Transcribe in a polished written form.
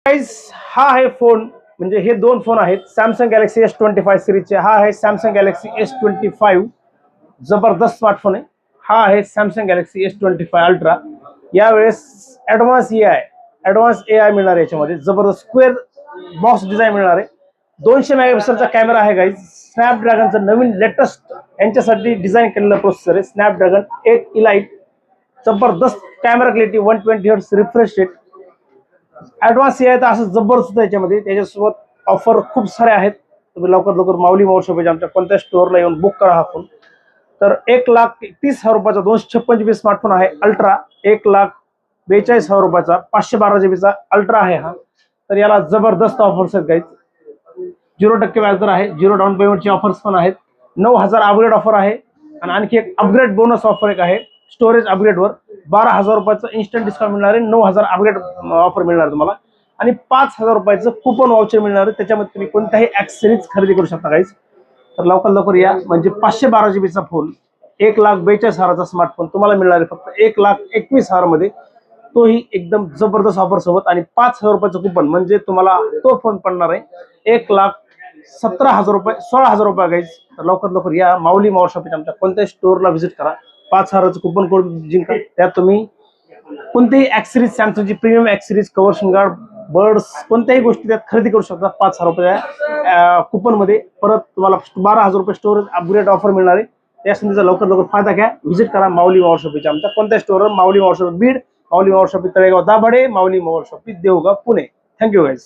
Guys हा आहे phone, म्हणजे हे दोन फोन आहेत सॅमसंग गॅलेक्सी S25 सिरीजचे. हा आहे सॅमसंग गॅलेक्सी S25, जबरदस्त स्मार्टफोन आहे. हा आहे सॅमसंग गॅलेक्सी S25 अल्ट्रा. यावेळेस ॲडव्हान्स ए आय मिळणार आहे. याच्यामध्ये जबरदस्त स्क्वेअर बॉक्स डिझाईन मिळणार आहे. 200 मेगापिक्सलचा कॅमेरा आहे गाईज. स्नॅपड्रॅगनचं नवीन लेटेस्ट यांच्यासाठी डिझाईन केलेलं प्रोसेसर आहे, स्नॅपड्रॅगन 8 इलाइट. जबरदस्त camera clarity, 120 hertz refresh rate. Advance A I तर असं जबरदस्त त्याच्यामध्ये. त्याच्यासोबत ऑफर खूप सारे आहेत. तुम्ही लवकर माऊली मोबाईल शॉप आमच्या कोणत्या स्टोअरला येऊन बुक करा हा फोन. तर 1,30,000 रुपयाचा 256 GB स्मार्टफोन आहे अल्ट्रा. 1,42,000 रुपयाचा 512 GB अल्ट्रा आहे हा. तर याला जबरदस्त ऑफर्स आहेत गाईज. 0% व्याजदर आहे, 0 डाऊन पेमेंटची ऑफर्स पण आहेत. 9,000 अपग्रेड ऑफर आहे आणि आणखी एक अपग्रेड बोनस ऑफर एक आहे. स्टोरेज अपग्रेडवर 12,000 रुपयाचं इन्स्टंट डिस्काउंट मिळणार आहे. 9,000 अपग्रेड ऑफर मिळणार तुम्हाला आणि 5,000 रुपयाचं कुपन वाउचर मिळणार आहे. त्याच्यामध्ये तुम्ही कोणत्याही ॲक्सेसरीज खरेदी करू शकता गाईज. तर लवकर या. म्हणजे 512 GB चा फोन, 1,42,000चा स्मार्टफोन तुम्हाला मिळणार आहे फक्त 1,21,000 मध्ये. तोही एकदम जबरदस्त ऑफर सोबत आणि 5,000 रुपयाचं कुपन, म्हणजे तुम्हाला तो फोन पडणार आहे 1,17,000 रुपये, 16,000 रुपये गाईज. तर लवकर या. माऊली मोबाईल शॉप आमच्या कोणत्याही स्टोअरला व्हिजिट करा. 5,000चं कुपन कोड जिंका. त्यात तुम्ही कोणतेही ॲक्सेसरीज, सॅमसंगची प्रीमियम ॲक्सेसरीज, कवर शिंगाड, बर्ड्स, कोणत्याही गोष्टी त्यात खरेदी करू शकता 5,000 रुपया कुपन मध्ये. परत तुम्हाला 12,000 रुपये स्टोरेज अपग्रेड ऑफर मिळणार आहे. त्या संधीचा लवकर फायदा घ्या. व्हिजिट करा माऊली मोबाईल शॉपीच्या आमच्या कोणत्या store, Mauli mobile shoppy Beed, Mauli mobile shoppy Talegaon Dabhade, Mauli mobile shoppy Devgaon Pune. Thank you guys.